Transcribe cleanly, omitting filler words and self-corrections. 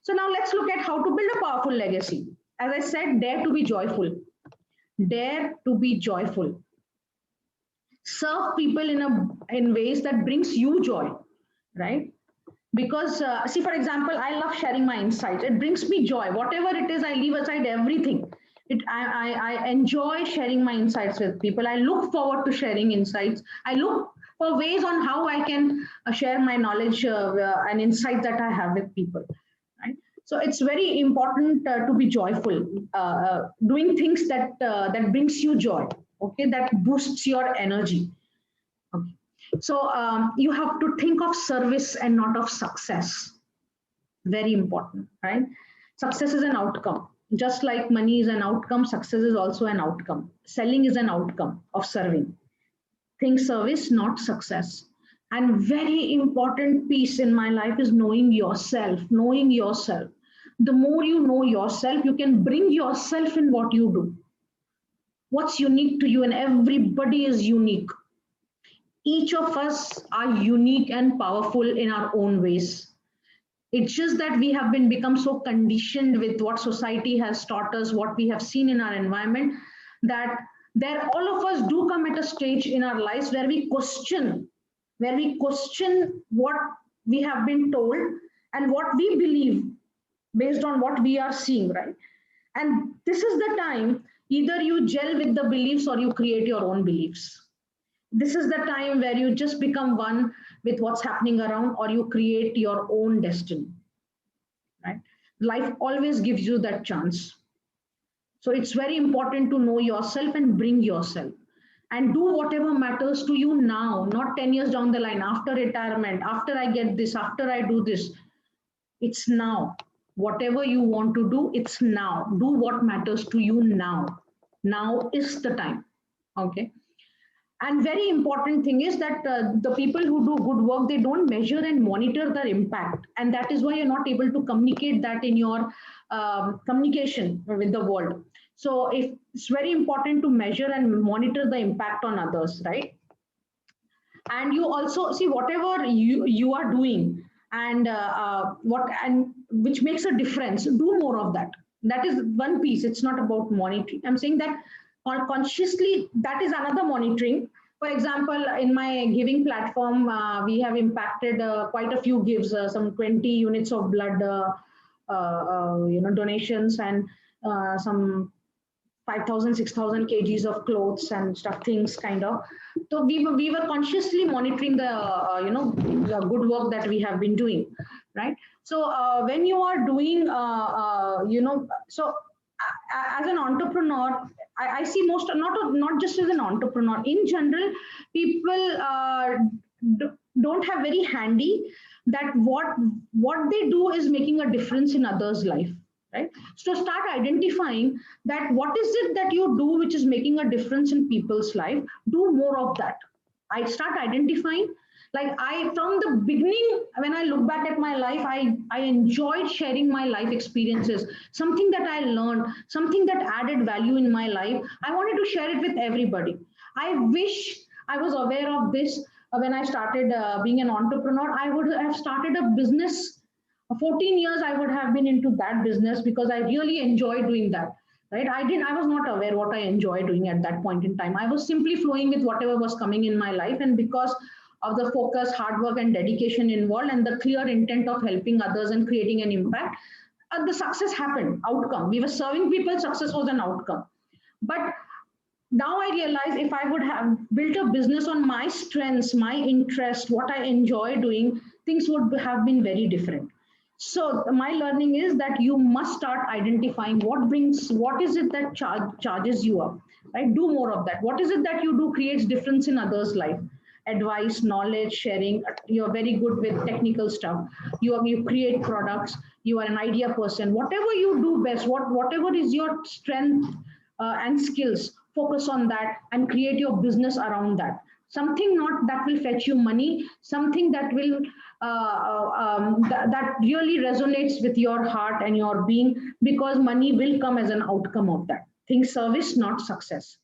So now let's look at how to build a powerful legacy. As I said, dare to be joyful. Dare to be joyful. Serve people in ways that brings you joy, right? Because see, for example, I love sharing my insights. It brings me joy. Whatever it is, I leave aside everything. I enjoy sharing my insights with people. I look forward to sharing insights. I look for ways on how I can share my knowledge and insight that I have with people, right? So it's very important to be joyful, doing things that brings you joy, okay, that boosts your energy. Okay. So you have to think of service and not of success. Very important, right? Success is an outcome. Just like money is an outcome, success is also an outcome. Selling is an outcome of serving. Think service, not success. And very important piece in my life is knowing yourself. Knowing yourself. The more you know yourself, you can bring yourself in what you do. What's unique to you, and everybody is unique. Each of us are unique and powerful in our own ways. It's just that we have been become so conditioned with what society has taught us, what we have seen in our environment, that there all of us do come at a stage in our lives where we question what we have been told and what we believe based on what we are seeing, right? And this is the time either you gel with the beliefs or you create your own beliefs. This is the time where you just become one with what's happening around, or you create your own destiny, right? Life always gives you that chance. So it's very important to know yourself and bring yourself and do whatever matters to you now, not 10 years down the line, after retirement, after I get this, after I do this. It's now. Whatever you want to do, it's now. Do what matters to you now. Now is the time. Okay. And very important thing is that the people who do good work, they don't measure and monitor their impact, and that is why you're not able to communicate that in your communication with the world. So if it's very important to measure and monitor the impact on others, right? And you also see whatever you are doing, and what and which makes a difference, do more of that. That is one piece. It's not about monitoring. I'm saying that consciously, that is another monitoring. For example, in my giving platform, we have impacted quite a few gives, some 20 units of blood donations, and some 5,000, 6,000 kgs of clothes and stuff, things kind of. So we were consciously monitoring the the good work that we have been doing, right? So when you are doing so as an entrepreneur, I see most, not just as an entrepreneur, in general, people don't have very handy that what they do is making a difference in others' life, right? So start identifying that what is it that you do which is making a difference in people's life. Do more of that. I start identifying, like, I from the beginning, when I look back at my life, I enjoyed sharing my life experiences, something that I learned, something that added value in my life. I wanted to share it with everybody. I wish I was aware of this when I started being an entrepreneur. I would have started a business. 14 years I would have been into that business because I really enjoy doing that, right? I was not aware what I enjoy doing at that point in time. I was simply flowing with whatever was coming in my life, and because of the focus, hard work, and dedication involved, and the clear intent of helping others and creating an impact, the success happened. Outcome, we were serving people, success was an outcome. But now I realize, if I would have built a business on my strengths, my interest, what I enjoy doing, things would have been very different. So my learning is that you must start identifying what is it that charges you up, right? Do more of that. What is it that you do creates difference in others' life? Advice, knowledge sharing. You're very good with technical stuff. You create products. You are an idea person. Whatever you do best, whatever is your strength and skills, focus on that and create your business around that. Something not that will fetch you money, something that will that really resonates with your heart and your being, because money will come as an outcome of that. Think service, not success.